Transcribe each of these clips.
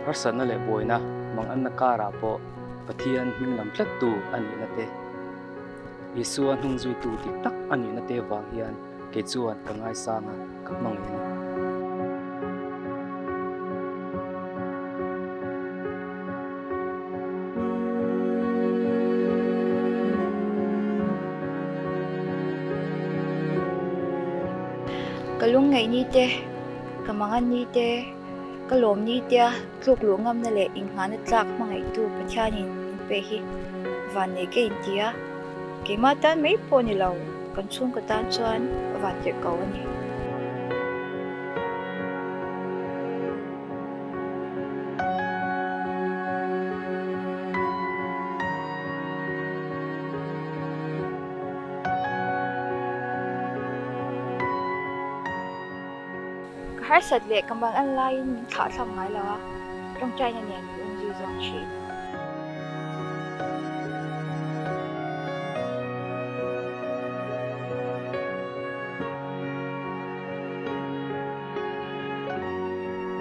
Rasan na le boy na mang an nakara po pathian hing lam tlat tu ani na te Isuan hung zui tu tik tak ani na te wang hian ke chuan ka ngai sanga ka mang ni Kalung ngày ni te kamangan ni te kalom ni te tluk lu ngam na le ing han tlak mangai tu pathianin in pe hi van ne ke intia ke ma tan mai po ni lo kan chung ka tan chuan van te ko ani har sat le kambang an lain kha thlam ngai lawa trong trai nya nen ung ju zong chi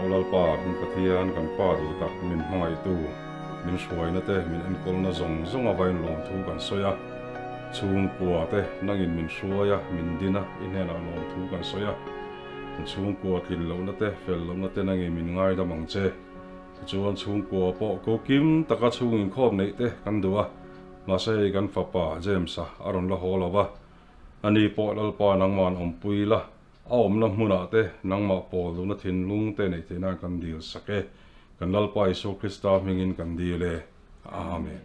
Olalpa hin pathian kan pa du tak min mangai tu min suai na te min en kol na zong zong avain lom thu kan soya chung kwa te nangin min suaya min dina inhena lom thu kan soya chung kwa kin lo na te fel lo na te nangin min ngai da mang che chuan chung kwa po ko kim taka chung in khom nei te kan duwa na sei kan fa pa james aron la holawa ani po lalpa nangman ompui la om na muna te nangma po lu na thin lung te nei te na kan dil sake kan lalpa iso krista mingin kan dile amen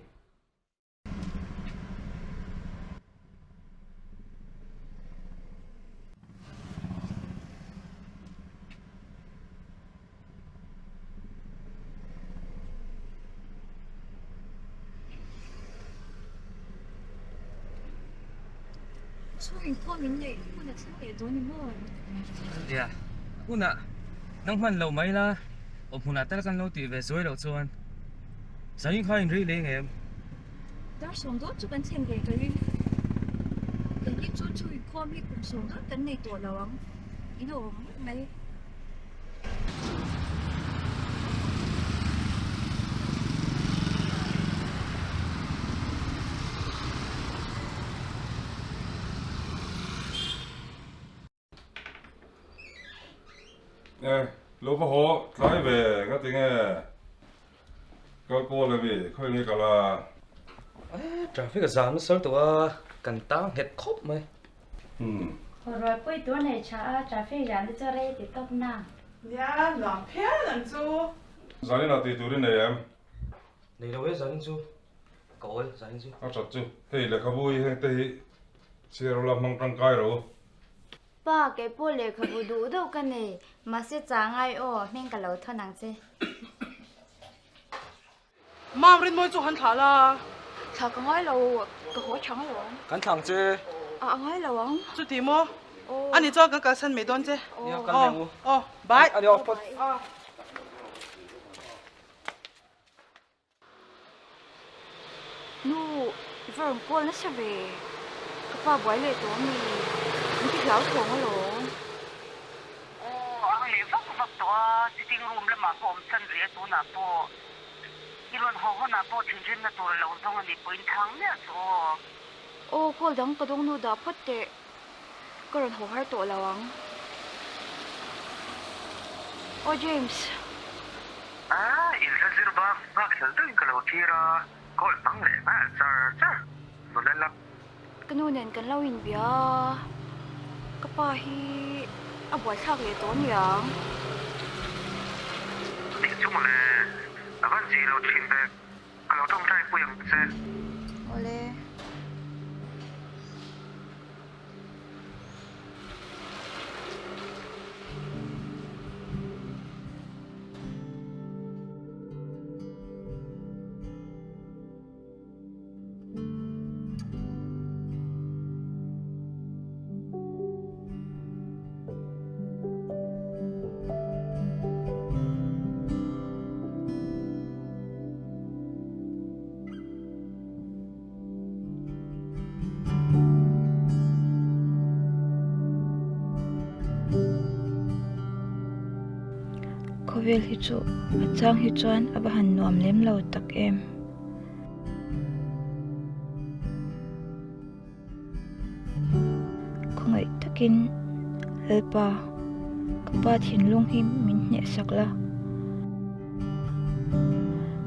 Sorry po min nei ko na sa e do ni mo Dạ, una nang man lâu mấy la, ông huna ta kan lâu tì về rồi lâu chuan. Sao những khai ri lên em? dar song do chu kan theng ge ka ri kan ni chu chu ko mi kum song do kan nei to lawang ino mai lo pa ho tlai ve ka tinge kal ko le bi khoi ni kala traffic jam sar to kan tang het khop mai rồi cuối tuần này cha traffic giảm đi cho đây thì tốt na. Ja, lang perlen so. zani na ti turin ne em nei lo e zan chu ko zan chu a chat chu hei le khabui heng te hi sero la mang tang kai ro Ba cái bộ lệ khẩu vụ đủ đâu cái này mà sẽ trả ngay ô nên cả lẩu thon nặng chứ. Mam rin mo chu han tha la. tha ka ngai lo ka ho chang lo kan thang che a ngai lo wang Chu ti mo. Ani cho ka san me don che. ya kan le Oh, bye. ani off pot nu vợ cô nó sẽ về ka pa boy le to mi ni ti lao thong lo ang levak vak to sitting room le ma kom chan ri tu na to ilon ho ho na to chin na to lo zong ani point thang ne so ô cô dang ka dong nu da phot te ka ron ho har to lawang ô James in sa zir ba bak sal tu ka lo tira kol tang le ma char no le la kanu nen kan lo in bia ka pa hi a boy thak le to ni yang ti chung le avan ji lo chin be ka lo tong trai pu yang che ole vel hi chu achang hi chuan abahan nuam lem lo tak em khungai takin helpa kapa thinlung hi min hne sakla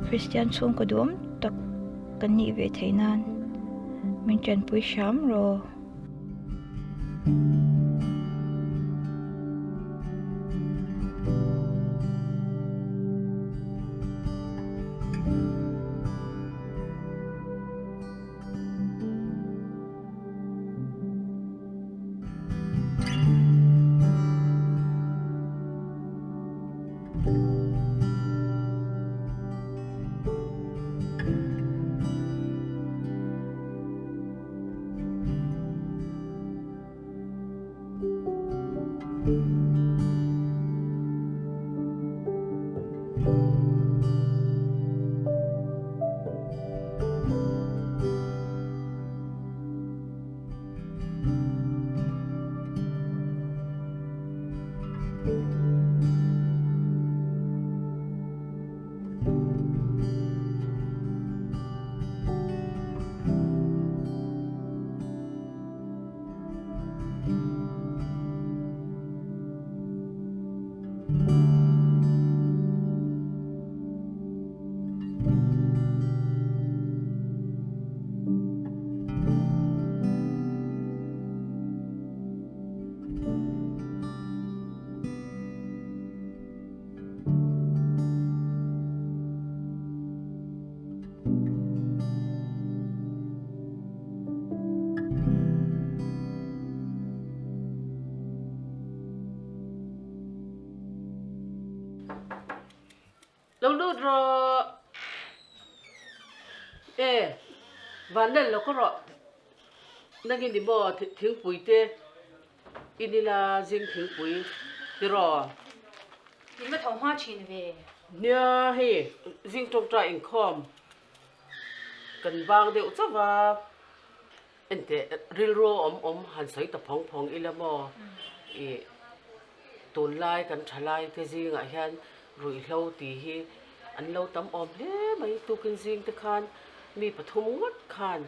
Christian chung ko dum tak kan ni ve theinan min chan pui sham ro lâu lút rồi ê và nên là có rồi nãy cái đi bỏ thiếu bụi tê ini là riêng thiếu bụi thì rồi你们同花群呗？ nha he riêng trong trại income cần vàng đều chắc và anh thế real ro hàn sấy tập phong phong ila mo tồn lai cần trả lai cái gì ngại hen rồi lâu tí hi anh lâu tắm he mấy tu kinh riêng te khan mi pathum ngot khan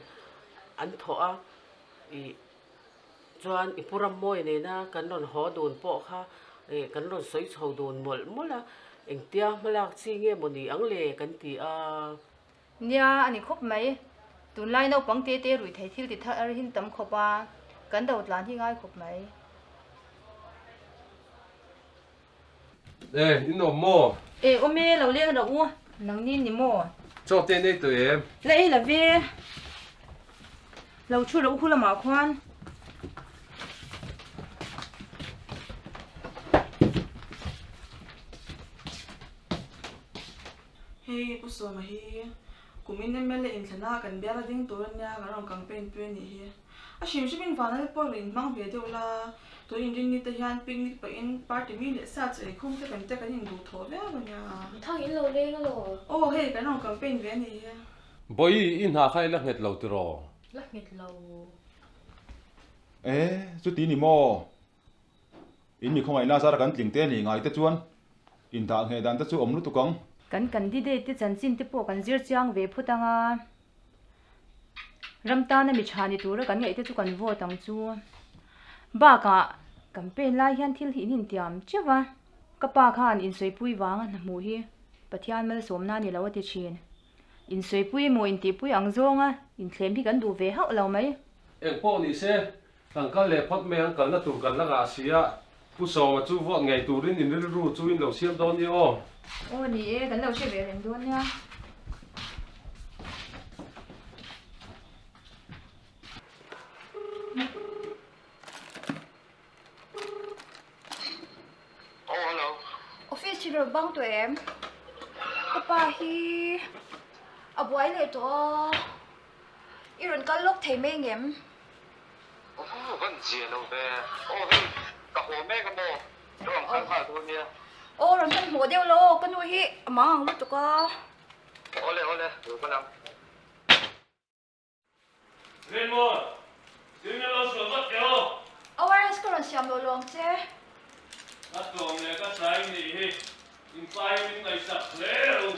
anh thọ chuan ipuram moi ne na kan ron ho don po kha kan ron soi chho don mola engtia malak chi nge moni angle kan ti a nia anh khóc mấy? Tuần lai nấu bằng tê tê rồi thấy thiếu thì thà hin tấm khóc à, cắn đầu lán thì ngay khóc mấy? Ê, in ổn mò. Ê, ôm mẹ lâu lên đâu u, nắng nín nín mò. Cho tên đây tụi em. Lấy là về. Lâu chú lâu khu là mà khoan. Hey, puso mahi. Kumin na mele in sana kan biara ding turan niya karong campaign pe ni hi. Ashim shibin vanal po rin mang video la. To in din ni ta yan picnic pa in party mi le sa che khum te kan te kan in du tho ve ba nya. Thang in lo le lo. Oh hey karong campaign ve ni hi. Boi in ha khai lắc nghẹt lầu từ rò. Lắc nghịch lâu. Ê, chú tí nì mò. In mi không ai na ra kan tling te ni ngai te chuan. In ta nghe dan te chu om lu tu kong. Cần đi đây thì chân xin tiếp bộ cần giết chiang về phụ tăng à. Ram ta na mi chani tu ra cần ngày thì chú cần vô tăng chú. Ba cả campaign lai hian thil hi nin tiam chewa. Kapa khan in soi pui wang na mu hi. Pathian mal som na ni lawa ti chin. In soi pui mo in ti pui ang zonga in thlem hi kan du ve hau lo mai. Em po ni se. Thằng cái lệ phát mẹ ăn cần là tủ cần là gà xía. Phu sầu mà chú vợ ngày tủ đến in ru chú in đầu xiêm đón đi ô. Ô nì kan lo che ve ren don nha. office chiro bang to em papa hi abuai le to iron kal lok thei me ngem vẫn gì đâu về hey cả hồ mẹ cái mồ rồi khăn khăn thôi nha ron kan mo deu lo kan ui hi amang lu to ka ole rồi con làm Lên mò. Đừng có lo sửa mất kéo. awareness ko ron siam lo long che Các cậu này các sai gì hi. in pai min ngai sak leo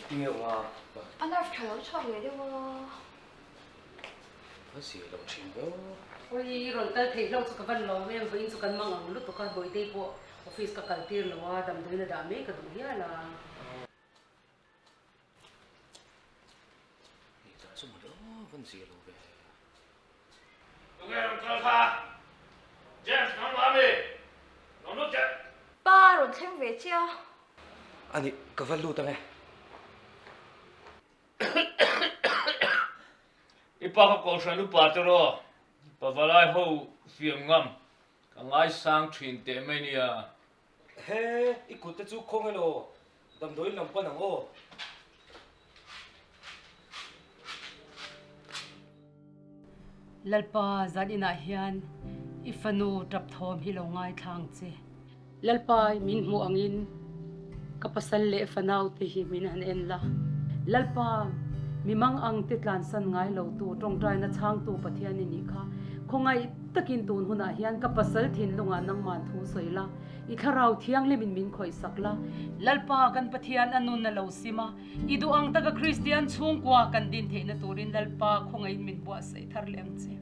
tiếng yêu à anh đã thở cho người đi vô có gì đâu chuyện đó ôi rồi ta thấy lâu cho cái lâu em với cho cái mang ang lúc cái bồi tê po office cái cái tiền lâu đam đuôi là đam mấy cái đúng là thì ta số đó vẫn gì đâu về tụi em cho pha James nóng lắm đi nóng nước chết ba rồi thêm về chưa anh cái vật lưu ta nghe ipa ka ko sa lu pa to ro pa valai ho fiam ngam ka ngai sang thin te mai nia he ikut te chu khong elo dam doi lam pa nang o lalpa zadina hian ifanu trap thom hi lo ngai thang che lalpa min mu angin kapasal le fanau te hi min an en la lalpa mimang ang titlan san ngai lo tu tong trai na chang tu pathian ni kha khongai takin tun huna hian kapasal thin lunga nang man thu soila i tharau thiang le min khoi sakla lalpa kan pathian anun na lo sima idu ang taka christian chung kwa kan din theina turin lalpa khongai min bua sei thar leng che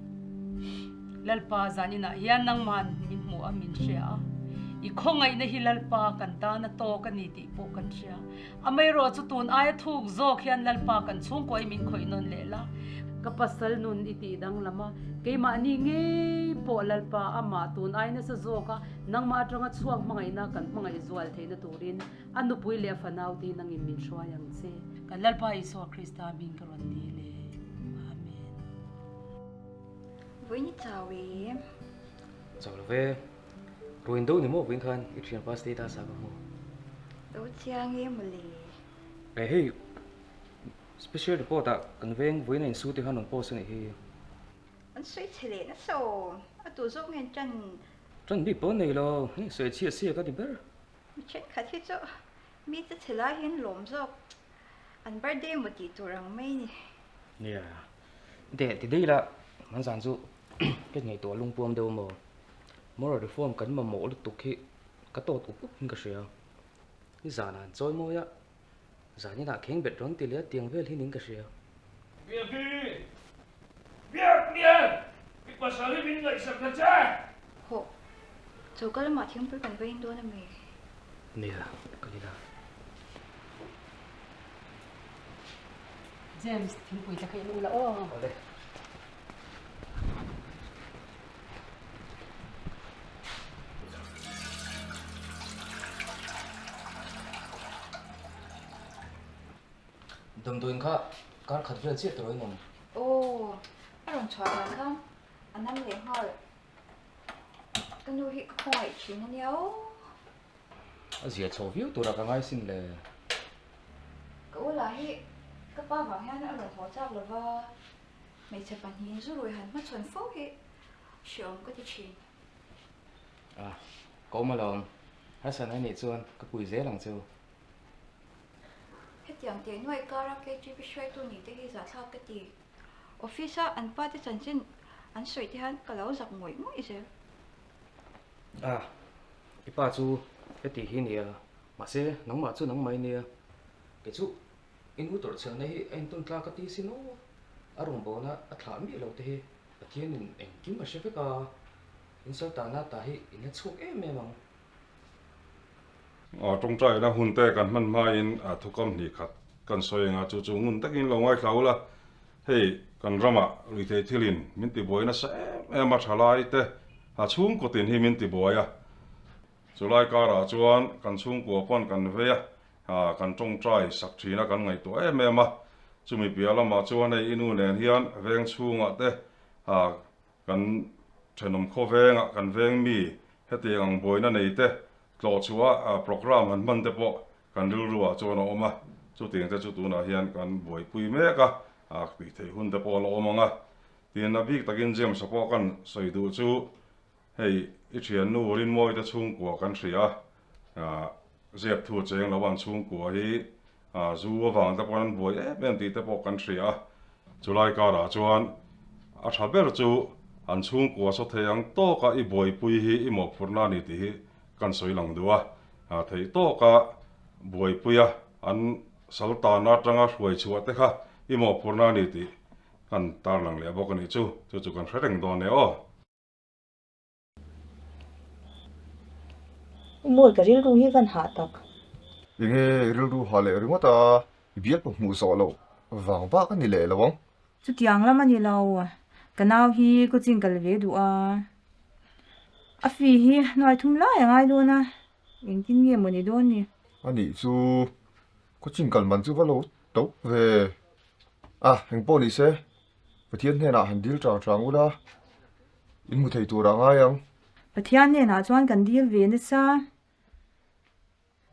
lalpa zanina hian nang man min mu a min shea i khongai na hi lalpa kan ta na to kan ni ti po kan shea amai ro chu tun ai thuk zok hian lalpa kan chung koi min khoi non lela kapasal nun iti dang lama keima ni nge po lalpa ama tun ai na sa zoka nang ma atanga chuak mangai na kan mangai zual theina turin anu pui le fanau ti nang in min shwa yang che kan lalpa iso krista min karon ti le amen với những chào về chào là về rồi đâu ni mo vinh khan ít chuyện pas ta sa mo đâu chiang em mà lì hey special report ta kan veng với này su ti han on post này hi anh suy chế lệ nó sầu à tụi dốc nghe chân bị bón này lo sợi chia cái gì bé chết khát hết rồi miจะchế lại hiện lốm dốc anh birthday một tí tụi răng mấy nè yeah để thì đây làมันsản xuất cái ngày tuổi lung buông đâu mà mỗi lần reform cần mà mỗi lúc tục khi cái tổ tục cũng cái gì cái giả là trôi môi á giả như là khen biệt rắn thì lấy tiền về thì những cái gì việc liền cái pa sa li min ngai sak cha hộ chỗ cái mà thiếu phải cần về đôi là mày nè cái gì đó James thing pui ta kai lu la o đây đồng tiền khác các khách viên chết rồi nè ô anh còn chọn là không anh năm liền hỏi cái nuôi hiện không phải chuyện nó nhớ gì cho view tôi đã cái ngay xin là cái là hiện các ba vào hiện nó là thọ chắc là và mấy chập bản hiện rồi hẳn mất chuẩn phúc hiện sớm có thể chuyện à có mà lòng hay sao này chuan cái bụi dễ lằng chiều hết tiền nuôi karaoke chỉ biết xoay tôi nghĩ tới cái giá sao cái gì office anh ba thì chân chân anh xoay thì hắn cái lâu giặc ngồi ngồi gì à cái ba chú cái tỷ hi nè mà xe nóng mà chú nóng mấy nè cái chú in hút tổ trường này anh tuân tra cái tí xin nó ở đồng bộ na ở thảm bị lâu thế ở thiên anh kiếm mà sẽ phải cả in sao ta na ta hi in hết suốt em mà ở trong trái là hun tê kan man mai in à thu công thì khát kan soi ngà chú chú ngun takin lo ngai khlau la hey kan rama ri the thilin min ti boy na sa em ma thalai te ha chung ko tin hi min ti boy a chulai ka ra chuan kan chung ko pon kan ve a kan trong trai sak thina kan ngai to em em a chumi piala ma chuan ei inu nen hian veng chunga te a kan thenom kho venga kan veng mi heti ang boy na nei te tlo chua program han man te po kan rilruah chuan a awm a chu tiang te chu tunah hian kan buaipui mek a tui thei hun te pawh a awm anga tin a bik takin James a pawh kan sawi duh chu hei i thian nu rin mawi te chhungkua kan hria ziap thu cheng lo an chhungkua hi zu awang te pawh an buai em ti te pawh kan hria chulai karah chuan a tha ber chu an chhungkua saw theiang tawka i buaipui hi i mawh phurna ni ti hi kan sawi lang dua thei tawka buaipuia an saltana atanga hruai chhuah te kha i mawh phurna ni ti kan tar lang le bawk ani chu kan hreteng dawn ne aw Mol ka ril ru hi kan ha tak. Inge ril ru ha le ringota bial pa mu so lo wang ba kan ni le lawang. Chu tiang lam ani lo. Kanaw hi ko chingkal ve du a. A fi hi noi thum la ya ngai do na. In tin nge mo ni don ni. Ani chu ko chingkal man chu va lo to ve. Heng po ni se. Pathian he na han dil trang ula. In mu thei tu ra nga yang. Pathian ne na chuan kan dil ve ni sa.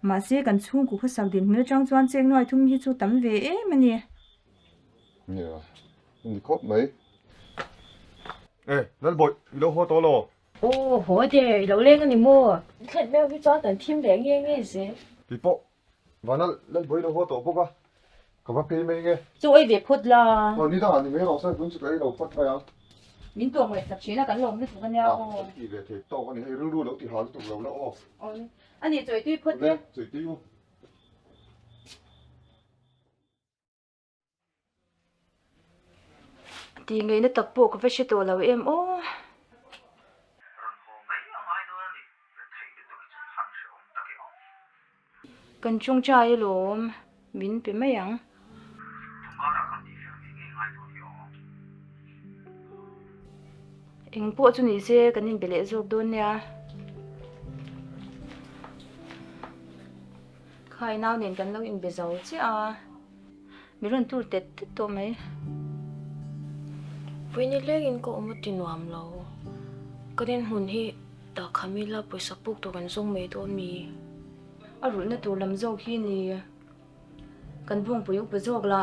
Ma se kan chung ku khasak din mil chang chuan cheng noi thum hi chu tam ve e mani. Yeah. Ni khop mai. Lal boy, lo ho to lo. Hổ thì lâu lên cái gì mua, khách béo cái chó tận thêm để nghe gì. Pi po. Và lal boy lo ho to po ka. Ka ba pe mai nge. Chú ấy về phút là. Ni da ni me lo sa kun chu kai lo phot ka yang. Min tuang mai sak china kan lom ni tu kan ya o. Ki ve the to kan he ru lo ti hal tu lo o. Ani choi tui phut le. Choi ti u. Ti ngai na tak po ko ve shi to lo em o. Kan chung chai lom min pe mai yang. Eng po chu ni se kan in bele zok don ya. Khai naw nen kan lo in be zo chi a. Mi ron tur tet to mai. Pwede legin ko umutinwam lo. Kanin hun hi ta Camila poisa puk to kan song me don mi. Arul na tur lam zok hi ni. Kan buang puyuk pe zok la.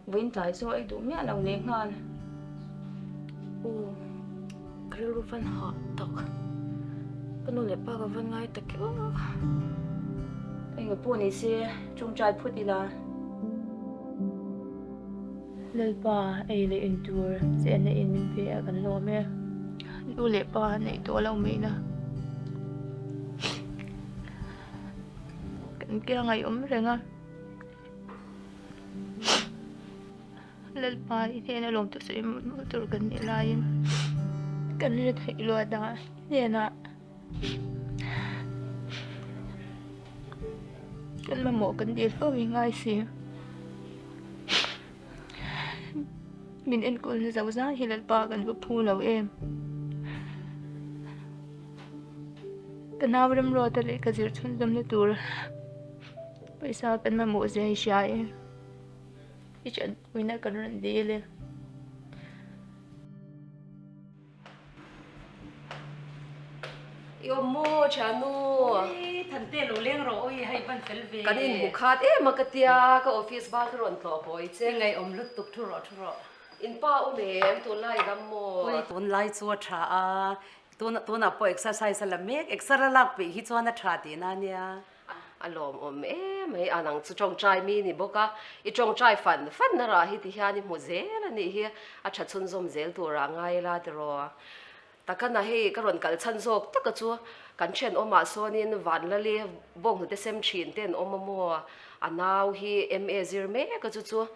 Vin tai so ai du mya lo le ngan. Krilu van ha tak. Kanu le pa ka van ngai tak. Ai nga po ni se chung chai phut ila. Lal pa ai le in tour se na in min pe kan lo me. Lu le pa nei to lo me na. Kan kya ngai renga. Lal pa ite na lom to se tur kan ni lain. Kan ri thai lo da ne na. Kan ma mo kan dil fo wi ngai si. Min en kul na zawza hilal pa kan bu phu lo em. Kanawram ro ta le ka zir chun dam na tur. Paisa kan ma mo ze sha e. Ichan wina kan ran dile. Yo mo chanu. Thần tê lô lên rồi hay vẫn phải về. Cái này mục khát makatia ka office ba cái ron thọ boy che. Ngày om lut tuk thu ro. In pa o em tu lai gam mo. Oi tun lai chu tha a. Tu na po exercise la mek extra lak pe hi chuan na tha ti na nia. Alom mấy anh ang chu chong chai mi ni boka I chong chai fan na ra hi ti hian ni mu zel ani hi a tha chun zom zel tu ra ngai la te ro takan na he ka ron kal chan zok tak ka chu kan chen oma sonin van la le bong te sem chin ten oma mo anaw hi ma zir me ka chu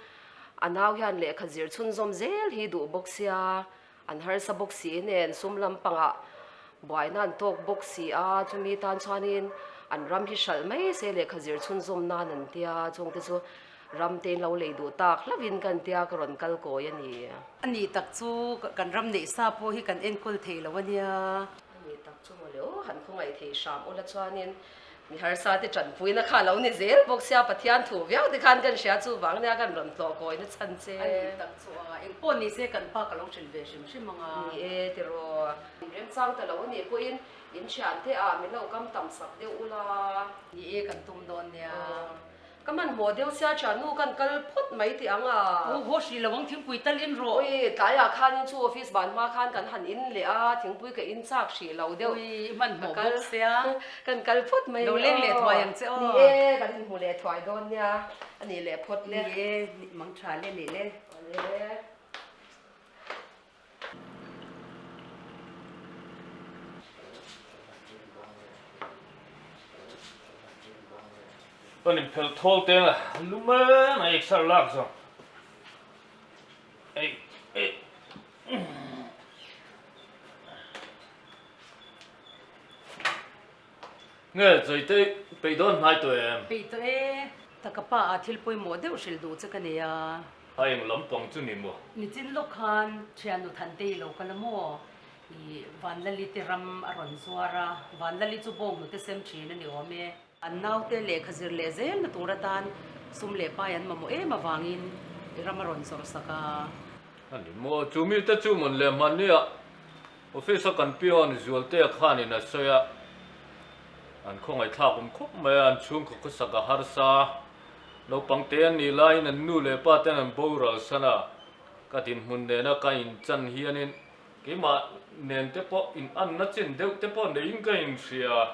anaw hian le kha zir chun zom zel hi du boxia an har sa boxi nen sum lam panga boy nan tok boxi a chumi tan chanin an ram hi shal mai se le khazir chun zom na nan tia chung te chu ram te lo le du tak lavin kan tia karon kal ko yani ani tak chu kan ram nei sa po hi kan en kol thei lo ania ani tak chu mo le o han khongai thei sham ola chuanin mi har sa te chan pui na kha lo ni zel bok sia pathian thu viau te khan kan sia chu wang ne kan ron to koi na chan che Ani tak chu a eng pon ni se kan pa ka lo chen ve shim manga ni e te ro rem sang ta lo ni ko in chan te a mi lo kam tam sak de ula ni e kan tum don nia kaman model sia chanu kan kal phut mai ti anga o ho shi lawang thing pui tal in ro oi ta ya khan chu office ban ma khan kan han in le a thing pui ka in chak shi lo de oi man mo bok sia kan kal phut mai lo leng le thwai ang che o ni e kan hu le thwai don nia ani le phut le ni e mang tha le le Con in pel tol te la lume na ek sar lak so. Ei. Nghe zai te pe don mai to em. pe to e takapa a thil poi mo de shil du che kan ya Ai ng lam pong chu ni mo. ni chin lo khan thian nu than te lo kala mo i van la li te ram aron zuara van la li chu bong nu te sem thin ani ome an nau te le khazir le zel na turatan sum le pa yan ma mo e ma wangin ram aron zor saka Ani mo chu mi te chu mon le man ni a. Office kan pion zual te khan in a soya. An khong ai thak khop mai an chung ko saka har sa. Lo pang te an ni lai nan nu le pa ten an boral sana. Ka tin mun ne na ka in chan hianin ke ma nen te po in an na chin deu te po ne in ka in sia.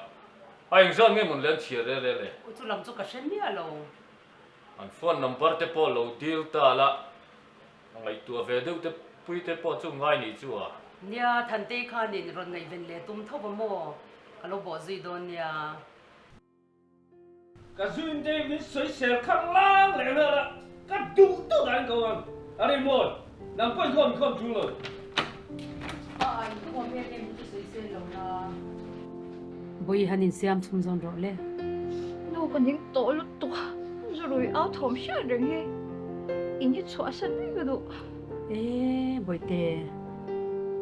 Ai zon nge mun len chia re le. u chu lam chu ka shen ni alo An phone number te po lo deal ta la. Ngai tu ve deu te pui te po chu ngai ni chu a. nia than te khan in ron ngai ven le tum tho ba mo kalo bo zui don nia Ka zuin te min soi sel khang lang le na la. Ka du tu dan ko an. Ari mo. Nang poi khom chu lo. ai ko me em chu sei se lo na boi hanin siam chum zon ro le Nô còn những tổ lúc tùa rồi áo thồm xa rồi nghe in như chua sân ấy cái đồ e boi te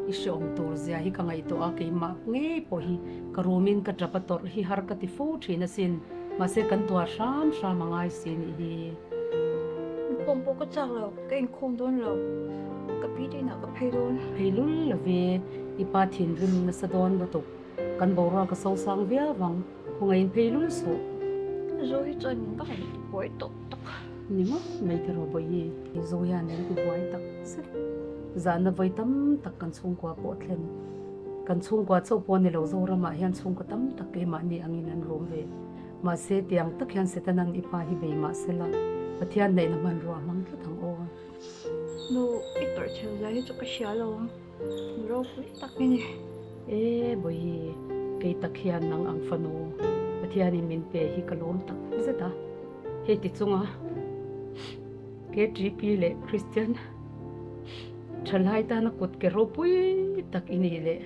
isom tur zia hi ka ngai to a ke ma nge po hi karomin ka trapator hi har ka ti fu thina sin ma se kan tua sam mangai sin hi không bố có chắc là cái anh không đón là cái bí đi nào cái phay đón heilul la ve ipa thin rim na sa don lo to kan bo ra ka so sang via wang khongai heilul so rồi cho những cái hành quấy tục tắc ni ma mai te ro boi hi zo ya nen ku boi tak se za na voi tam tak kan chung kwa po thlen kan chung kwa chau po ni lo zo ra ma hian chung ka tam tak ke ma ni angin an rom ve ma se tiang tak hian se tanan ipa hi be ma se la pathian nei na man ro mang ka thang o nô ít tuổi theo ra hết cho cái xia luôn rồi quý tắc cái này e boi hi ke tak hian nang ang fano pathian in min pe hi kalom tak zeta he ti chunga ke gp le christian thalai ta na kut ke ro pui tak ini le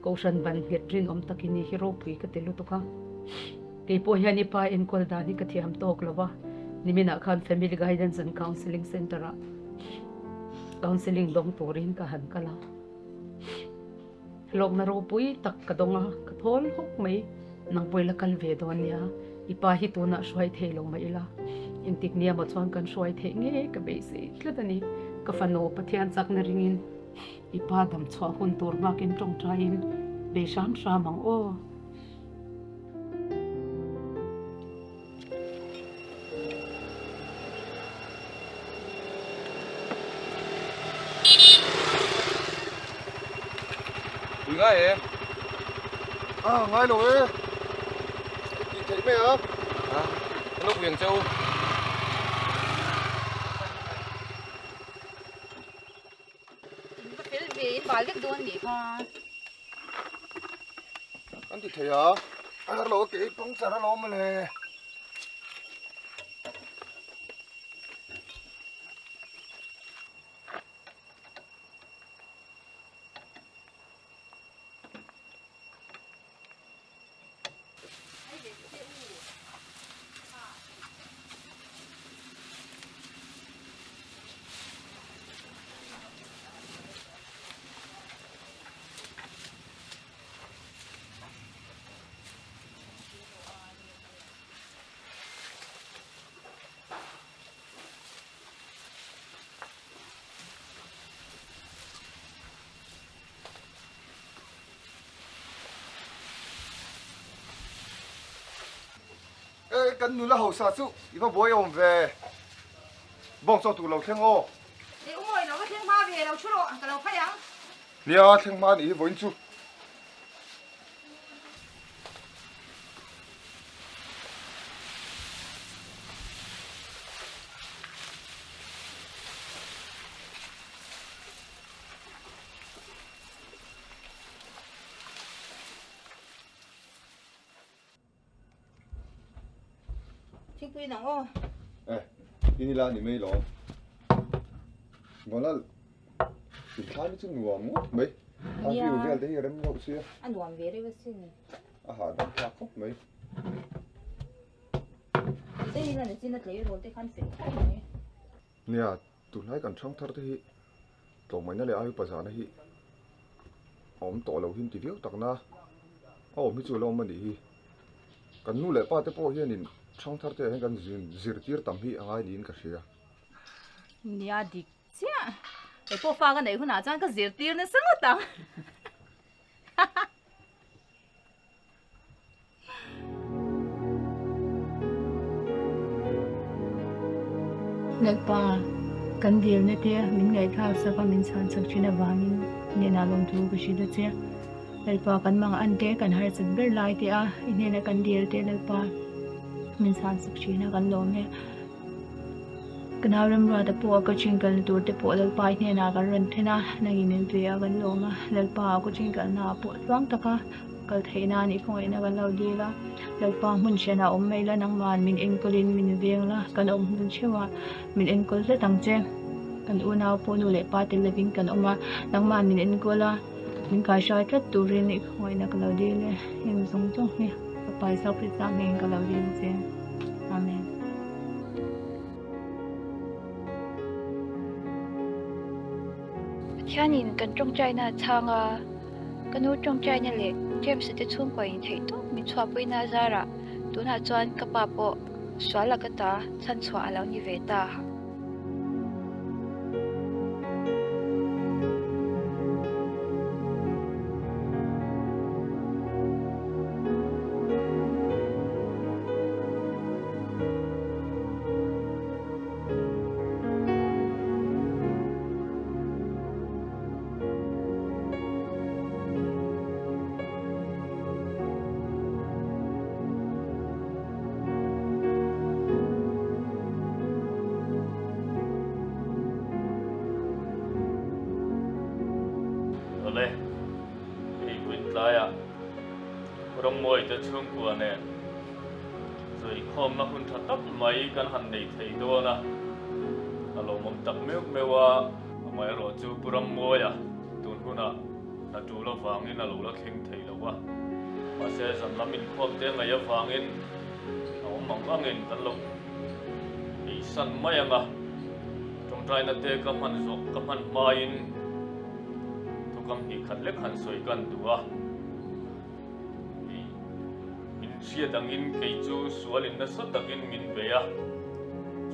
kaushan ban getrin om tak ini hero pui ka telu to ka ke po hian ipa en kol da ni ka thiam tok lawa nimina khan family guidance and counseling center a counseling dong turin ka han kala lok na ro pui tak ka donga ka thol hok mai nang poila kal ve don ya ipa hi tu na shwai thelo mai la intik nia ma chuan kan shwai the nge ka be se tlatani ka fano pathian chak na ringin ipa dam chwa hun tur ma kin tong train be sham mang o ngay em ngay rồi ấy chị thấy mẹ á Lúc Huyền Châu cái phim về bài cái đuôn đi ha anh chị thấy hả anh lo cái bóng sao nó lo mà nè kan nu la ho sa chu iba boy om ve bong so tu lo thleng o e umoi lo ka theng ma ve lo chu ro an ka lo phayang lia thleng ma ni voin chu thing pui nang o ini la ni mei lo ngola ti khai ni chu nuam mo mei a Nia. vi vel te hi rem mo sia an nuam ve re sin a ha da ta ko mei te ni na ne chin na tlei ro te khan se nia tu lai kan thang thar te hi to mai na le ai pa sa na hi om to lo hin ti viu tak na o mi chu lo ma ni hi kan nu le pa te po hian in thang thar te hen kan zir tir tam hi angai lin ka sia nia dik chia e po fa ga nei huna chang ka zir tir na sang tang Nagpa kan dil na te min ngai thal sa ka min san sak china wangin ne na lom thu ka shi da che nagpa kan mang an te kan har chan ber lai te a ine na kan dil te nagpa min san sak china kan lom ne kana ram ra da po ka chingal tur te po lal pai ne na kan ran thena nangi min pe a kan lom a lalpa ko chingal na po wang taka kal theina ni khoi na kan lo di la lalpa mun chena om mai la nang man min en kolin min veng la kan om hun chewa min en kol le tang che kan una po nu le pa te le ving kan oma nang man min en kola min ka sha tlat turin ni khoi na kan lo di le him song chong ne pa sa pri sa men kan lo di che amen Pathianin kan trong trai na changa kanu trong trai na le James te chung ko in thei to min chwa pui na zara tuna chuan ka pa po swala ka ta chan chwa alo ni ve ta Ole, cái quýt lại à, rong mồi cho chung của nè, rồi hôm nó hun thật tấp mấy căn hành để thấy đua na, alo mong tập mèo à, mấy rồi chú rong mồi à, tuần hun à, na chú lo vàng in, na lú lo khéng thấy lo à, mà sẽ dần làm mình khoác tiếng ngày vàng in, ông mong ăn in tận lúc, đi săn mấy à, trong trai na tê cầm hành dọc cầm hành mai in cầm hi khăn lek khăn soi kan tua in sia dang in kei chu sual in na sat takin min ve a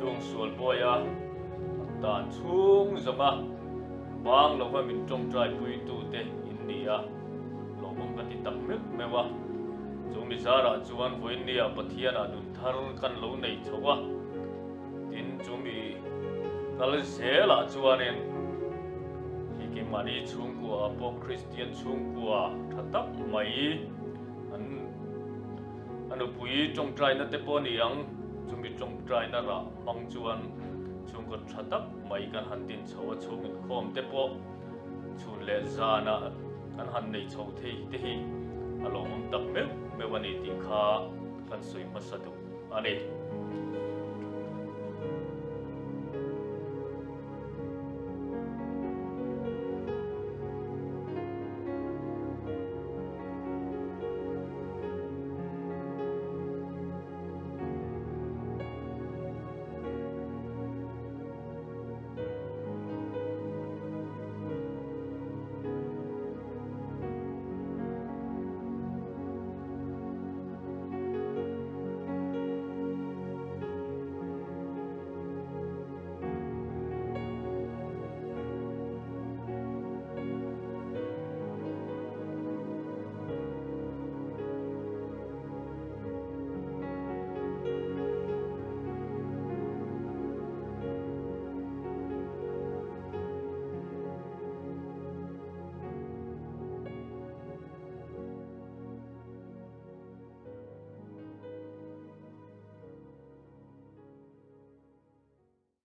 chung sual boy a tan chung zama bang lo wa min trong trai pui tu te in ni a lo bom ka ti tak mek mewa chung mi zara chuan voin ni a pathian a nun thar kan lo nei chowa tin chung mi kal se la chuan en cái mani chung của bộ Christian chung của thật tấp mấy anh bùi trong trai nó tepo niang chúng bị trong trai nó ra mong chuan chung có thật tấp mấy căn hành tin sâu chung khom tepo chun lệ ra na căn hành này sâu thế hi alo mong tập mấy mấyวันนี้ที่ข้ากันสวยมาสะดุอันนี้